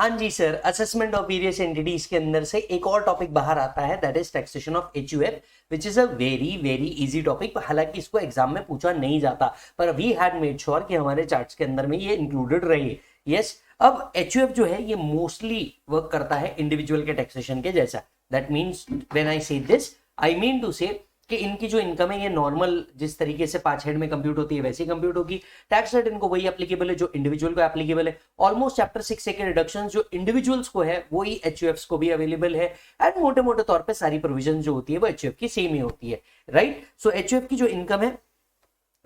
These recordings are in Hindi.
हाँ जी sir, assessment of various entities के अंदर से एक और टॉपिक बाहर आता है, that is taxation of HUF, which is a very very easy topic. हालांकि इसको एग्जाम में पूछा नहीं जाता, पर वी हैड मेड श्योर कि हमारे चार्ट्स के अंदर में ये इंक्लूडेड रहे। यस, अब एचयूएफ जो है ये मोस्टली वर्क करता है इंडिविजुअल के टैक्सेशन के जैसा। दैट मीन्स व्हेन आई से दिस, आई मीन टू से कि इनकी जो इनकम है ये नॉर्मल जिस तरीके से 5 हेड में कंप्यूट होती है वैसी कंप्यूट होगी। टैक्स रेट इनको वही एप्लीकेबल है जो इंडिविजुअल को एप्लीकेबल है। ऑलमोस्ट चैप्टर 6 से के रिडक्शन जो इंडिविजुअल्स को है वही एचयूएफ्स को भी अवेलेबल है। एंड मोटे मोटे तौर पे सारी प्रोविजन जो होती है वो एचयूएफ की सेम ही होती है, राइट। सो एचयूएफ की जो इनकम है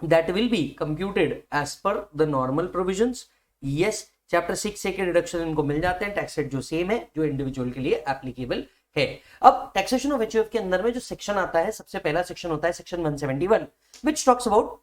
that will be computed as per the normal provisions. Yes, chapter 6 से के रिडक्शन इनको मिल जाते हैं। टैक्स रेट जो सेम है जो इंडिविजुअल के लिए एप्लीकेबल है। अब टैक्सेशन ऑफ एचयूएफ के अंदर में जो सेक्शन आता है, सबसे पहला सेक्शन होता है section 171 which talks about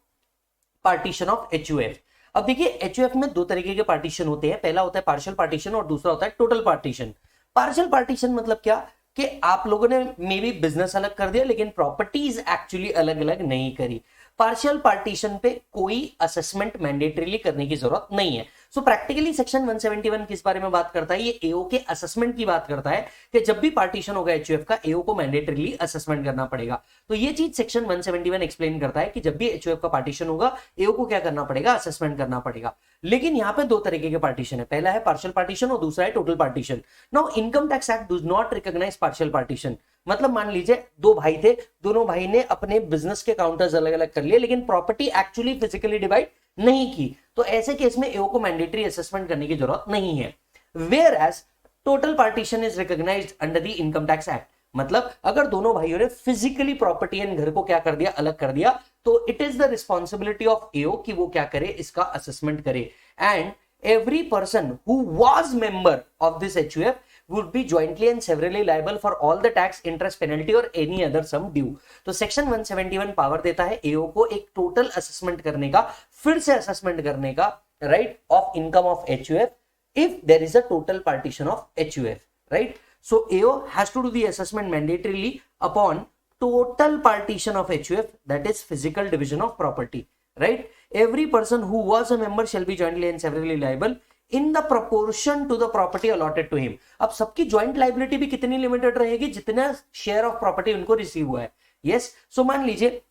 partition of HUF. अब देखिए एचयूएफ में दो तरीके के पार्टीशन होते हैं, पहला होता है पार्शियल पार्टीशन और दूसरा होता है टोटल पार्टीशन। पार्शियल पार्टीशन मतलब क्या कि आप लोगों ने मे बी बिजनेस अलग कर दिया लेकिन प्रॉपर्टीज एक्चुअली अलग अलग नहीं करी। पार्शियल पार्टीशन पे कोई असेसमेंट मैंडेटरीली करने की जरूरत नहीं है। सो प्रैक्टिकली सेक्शन 171 किस बारे में बात करता है, ये एओ के असेसमेंट की बात करता है कि जब भी पार्टीशन होगा एचयूएफ का एओ को मैंडेटरीली असेसमेंट करना पड़ेगा। तो ये चीज सेक्शन 171 एक्सप्लेन करता है कि जब भी एचयूएफ का पार्टीशन होगा एओ को क्या करना पड़ेगा, असेसमेंट करना पड़ेगा। लेकिन यहाँ पे दो तरीके के पार्टीशन है, पहला है पार्शियल पार्टीशन और दूसरा है total partition. Now income tax act does not recognise partial partition. मतलब मान लीजिए दो भाई थे, दोनों भाई ने अपने बिजनेस के काउंटर्स अलग अलग कर लिए लेकिन प्रॉपर्टी एक्चुअली फिजिकली डिवाइड नहीं की, तो ऐसे केस में एओ को मैंडेटरी असेसमेंट करने की जरूरत नहीं है। Whereas total partition is recognised under the income tax act. मतलब अगर दोनों भाइयों ने फिजिकली प्रॉपर्टी एंड घर को क्या कर दिया, अलग कर दिया, तो it is the responsibility of AO कि वो क्या करे, इसका असेसमेंट करे। And every person who was member of this HUF would be jointly and severally liable for all the tax, interest, penalty or any other sum due। तो सेक्शन 171 पावर देता है एओ को एक टोटल असेसमेंट करने का, फिर से असेसमेंट करने का, right, of income of HUF if there is a total partition of HUF, right? So AO has to do the assessment mandatorily upon total partition of HUF, that is physical division of property, right? Every person who was a member shall be jointly and severally liable in the proportion to the property allotted to him। अब सबकी joint liability भी कितनी लिमिटेड रहेगी, जितना शेयर ऑफ प्रॉपर्टी उनको रिसीव हुआ है। यस, सो मान लीजिए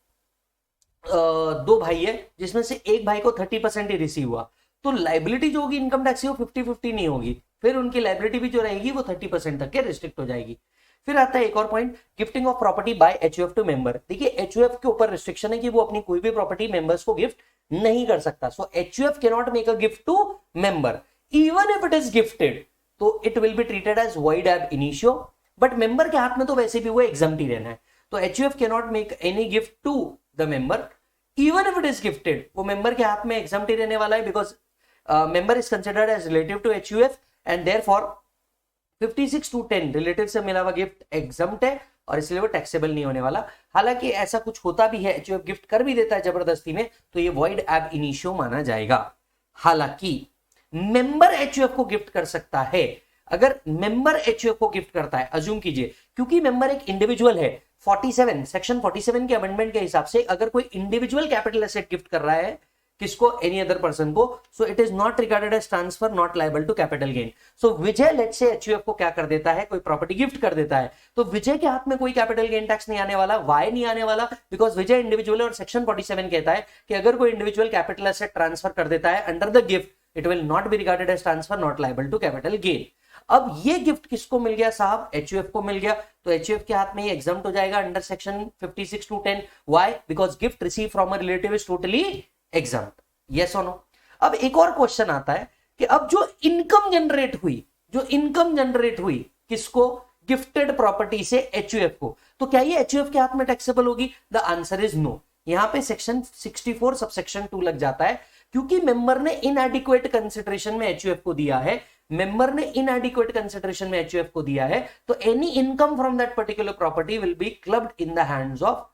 दो भाई है जिसमें से एक भाई को 30% ही रिसीव हुआ, तो लाइबिलिटी जो होगी इनकम टैक्स की वो 50-50 नहीं होगी, फिर उनकी लाइबिलिटी भी जो रहेगी वो 30% तक के रिस्ट्रिक्ट हो जाएगी। फिर आता है एक और point, gifting of property by HUF to member. देखिए एचयूएफ के ऊपर रिस्ट्रिक्शन है कि वो अपनी कोई भी प्रॉपर्टी मेंबर्स को गिफ्ट नहीं कर सकता। So HUF can not make a gift to member, even if it is gifted तो it will be treated as void ab initio, but member के हाथ में तो वैसे भी वो एग्जम्प्ट ही रहना है। तो HUF can not make any gift to the member even if it is gifted, वो मेंबर के हाथ में एग्जम्प्ट ही रहने वाला है, because member is considered as relative to HUF and therefore 56-10 relative से मिला हुआ गिफ्ट एग्जम्प्ट है और इसलिए वो टैक्सेबल नहीं होने वाला। हालांकि ऐसा कुछ होता भी है, एचयूएफ गिफ्ट कर भी देता है जबरदस्ती में, तो ये वॉइड एब इनिशियो माना जाएगा। हालांकि मेंबर एचयूएफ को गिफ्ट कर सकता है। अगर मेंबर एचयूएफ को गिफ्ट करता है, अज्यूम कीजिए, क्योंकि मेंबर एक इंडिविजुअल है, 47 सेक्शन 47 के अमेंडमेंट के हिसाब से अगर कोई इंडिविजुअल कैपिटल एसेट गिफ्ट कर रहा है किसको, एनी अदर पर्सन को, so it is not regarded as transfer, not liable to capital gain. So Vijay let's say HUF को क्या कर देता है, कोई प्रॉपर्टी गिफ्ट कर देता है, तो विजय के हाथ में कोई कैपिटल गेन टैक्स नहीं आने वाला। वाई नहीं आने वाला? बिकॉज विजय इंडिविजुअल और सेक्शन 47 कहता है कि अगर कोई इंडिविजुअल कैपिटल एसेट ट्रांसफर कर देता है under the gift, it will not be regarded as transfer, not liable to capital gain. अब ये गिफ्ट किसको मिल गया साहब, एचयूएफ को मिल गया, तो एचयूएफ के हाथ में ये एग्जम्प्ट हो जाएगा under section 56-10। Why? Because gift receive from a relative is totally exempt. Yes और नो? अब एक और क्वेश्चन आता है कि अब जो इनकम जनरेट हुई किसको, गिफ्टेड प्रॉपर्टी से एचयूएफ को, तो क्या ये एचयूएफ के हाथ में टैक्सेबल होगी? The answer is no. यहां पे सेक्शन 64 सबसेक्शन 2 लग जाता है, क्योंकि मेंबर ने इनएडिक्वेट कंसिडरेशन में एचयूएफ को दिया है, को दिया है, तो any income from that particular property will be clubbed in the hands of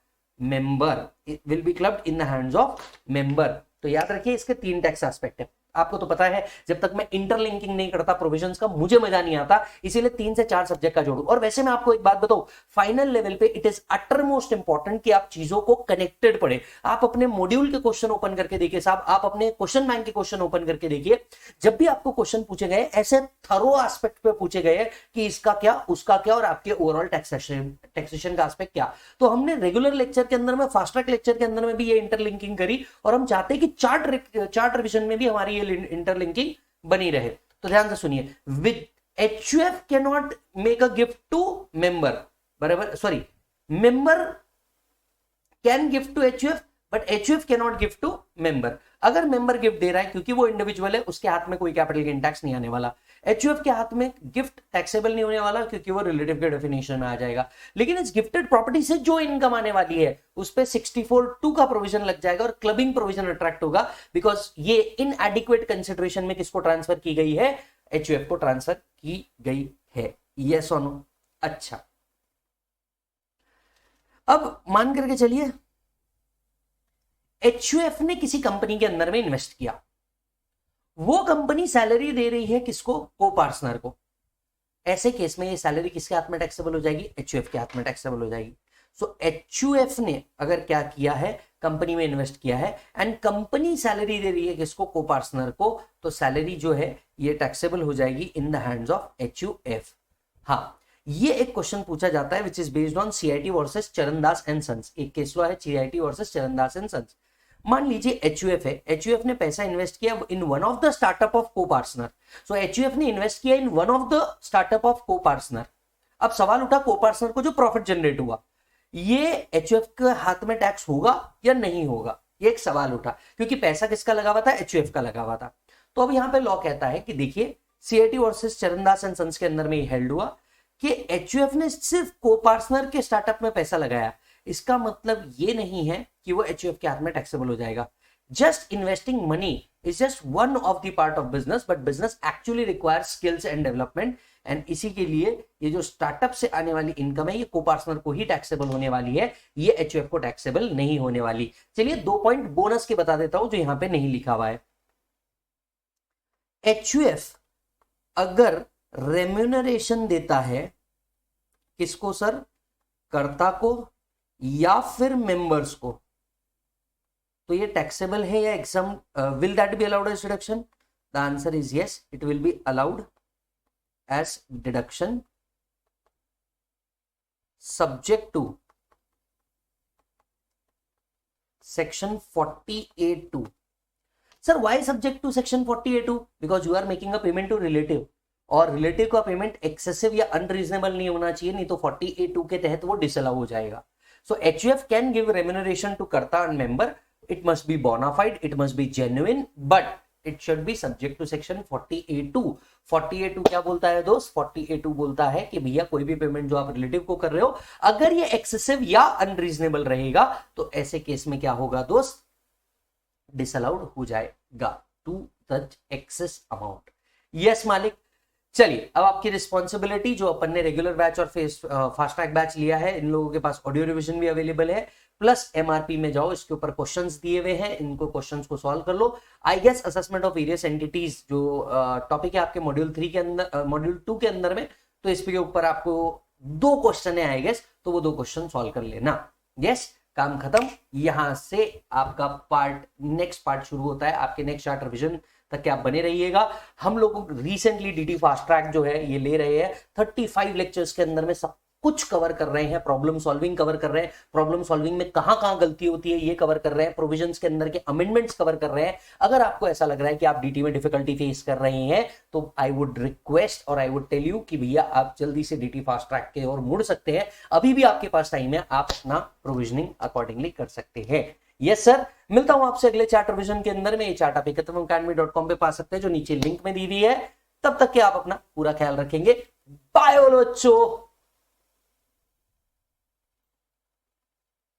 member, तो याद रखिए इसके 3 टैक्स एस्पेक्ट है। आपको तो पता है जब तक मैं इंटरलिंकिंग नहीं करता प्रोविजंस का मुझे मजा नहीं आता, इसीलिए 3 से 4 सब्जेक्ट का जोड़ू। और वैसे मैं आपको एक बात बताऊं, फाइनल लेवल पे it is utter most important कि आप चीजों को कनेक्टेड पढ़े। आप अपने मॉड्यूल के क्वेश्चन ओपन करके देखिए साहब, आप अपने क्वेश्चन बैंक के क्वेश्चन ओपन करके देखिए, जब भी आपको क्वेश्चन पूछे गए ऐसे थरो एस्पेक्ट पे पूछे गए कि इसका क्या, उसका क्या, और आपके ओवरऑल टैक्सेशन का एस्पेक्ट क्या। तो हमने रेगुलर लेक्चर के अंदर में, फास्ट ट्रैक लेक्चर के अंदर में भी ये इंटरलिंकिंग करी, और हम चाहते हैं कि चार्ट रिविजन में भी हमारी ये इंटरलिंकिंग बनी रहे। तो ध्यान से सुनिए, with HUF cannot make a gift to member, बराबर, sorry, member can gift to HUF but HUF cannot gift to member. अगर मेंबर गिफ्ट दे रहा है क्योंकि वो इंडिविजुअल है, उसके हाथ में कोई कैपिटल गेन टैक्स नहीं आने वाला। HUF के हाथ में गिफ्ट टैक्सेबल नहीं होने वाला क्योंकि वो रिलेटिव के डेफिनेशन में आ जाएगा। लेकिन इस गिफ्टेड प्रॉपर्टी से जो इनकम आने वाली है उस पे 64(2) का प्रोविजन लग जाएगा और क्लबिंग प्रोविजन अट्रैक्ट होगा, बिकॉज ये इनएडिक्वेट कंसिडरेशन में किसको ट्रांसफर की गई है, HUF को ट्रांसफर की गई है। यस और नो? अच्छा, अब मान करके चलिए HUF ने किसी कंपनी के अंदर में इन्वेस्ट किया, वो कंपनी सैलरी दे रही है किसको, को पार्टनर को। ऐसे केस में ये सैलरी किसके हाथ में टैक्सेबल हो जाएगी, HUF के हाथ में टैक्सेबल हो जाएगी। सो HUF ने अगर क्या किया है, कंपनी में इन्वेस्ट किया है एंड कंपनी सैलरी दे रही है किसको, को पार्टनर को, तो सैलरी जो है ये टैक्सेबल हो जाएगी in the hands of HUF। हाँ, ये एक क्वेश्चन पूछा जाता है which is based on CIT versus Charandas and sons. एक केस लॉ है CIT versus Charandas and sons. मान लीजिए HUF है, HUF ने पैसा इन्वेस्ट किया in one of the startup of co partner. So HUF ने इन्वेस्ट किया in one of the startup of co partner. अब सवाल उठा, को पार्टनर को जो प्रॉफिट जनरेट हुआ ये HUF के हाथ में टैक्स होगा या नहीं होगा, ये एक सवाल उठा, क्योंकि पैसा किसका लगा हुआ था, HUF का लगा हुआ था। तो अब यहां पे लॉ कहता है कि देखिए CIT versus Charandas and sons के अंदर में हेल्ड हुआ कि HUF ने सिर्फ को पार्टनर के स्टार्टअप में पैसा लगाया। इसका मतलब ये नहीं है कि वो HUF के हाथ में टैक्सेबल हो जाएगा। Just investing money is just one of the part of business, but business actually requires skills and development, and इसी के लिए ये जो स्टार्टअप से आने वाली इनकम है ये को पार्टनर को ही टैक्सेबल होने वाली है, ये HUF को टैक्सेबल नहीं होने वाली। चलिए 2 पॉइंट बोनस के बता देता हूं जो यहां पे नहीं लिखा हुआ है। HUF अगर रेम्यूनरेशन देता है किसको सर, कर्ता को या फिर मेंबर्स को, तो ये टैक्सेबल है या exempt, will that be allowed as deduction? The answer is yes, it will be allowed as deduction subject to section 48(2). Sir why subject to section 48(2)? Because you are making a payment to relative, और रिलेटिव का पेमेंट एक्सेसिव या अनरीजनेबल नहीं होना चाहिए, नहीं तो 48(2) के तहत वो डिसअलाउ हो जाएगा। So HUF can give remuneration to karta and member, it must be bonafide, it must be genuine, but it should be subject to section 48(2). 48(2) क्या बोलता है दोस्त? 48(2) बोलता है कि भैया कोई भी पेमेंट जो आप रिलेटिव को कर रहे हो, अगर ये एक्सेसिव या अनरीजनेबल रहेगा तो ऐसे केस में क्या होगा दोस्त, डिसअलाउड हो जाएगा to such excess amount. Yes मालिक। चलिए अब आपकी रिस्पॉन्सिबिलिटी, जो अपन ने रेगुलर बैच और फास्ट ट्रैक बैच लिया है, इन लोगों के पास ऑडियो रिवीजन भी अवेलेबल है, प्लस MRP में जाओ, इसके ऊपर क्वेश्चंस दिए हुए हैं, इनको क्वेश्चंस को सॉल्व कर लो। I guess assessment of various entities जो टॉपिक है आपके मॉड्यूल 3 के अंदर, मॉड्यूल 2 के अंदर में, तो इसके ऊपर आपको 2 क्वेश्चन है आई गेस, तो वो 2 क्वेश्चन सॉल्व कर लेना। यस, काम खत्म। यहां से आपका नेक्स्ट पार्ट शुरू होता है, आपके नेक्स्ट चार्ट रिविजन तक के आप बने रहिएगा। हम लोग रिसेंटली DT फास्ट ट्रैक जो है ये ले रहे हैं, 35 लेक्चर्स के अंदर में सब कुछ कवर कर रहे हैं, प्रॉब्लम सॉल्विंग कवर कर रहे हैं, प्रॉब्लम सॉल्विंग में कहां कहां गलती होती है ये कवर कर रहे हैं, प्रोविजंस के अंदर के अमेंडमेंट्स कवर कर रहे हैं। अगर आपको ऐसा लग रहा है कि आप DT में डिफिकल्टी फेस कर रहे हैं, तो आई वुड रिक्वेस्ट और आई वुड टेल यू कि भैया आप जल्दी से DT फास्ट ट्रैक के ओर मुड़ सकते हैं, अभी भी आपके पास टाइम है, आप अपना प्रोविजनिंग अकॉर्डिंगली कर सकते हैं। यस सर, मिलता हूं आपसे अगले चार्ट रिविजन के अंदर में। ये चार्ट आप ekathamacademy.com पे पा सकते हैं, जो नीचे लिंक में दी हुई है। तब तक के आप अपना पूरा ख्याल रखेंगे। बाय बच्चों।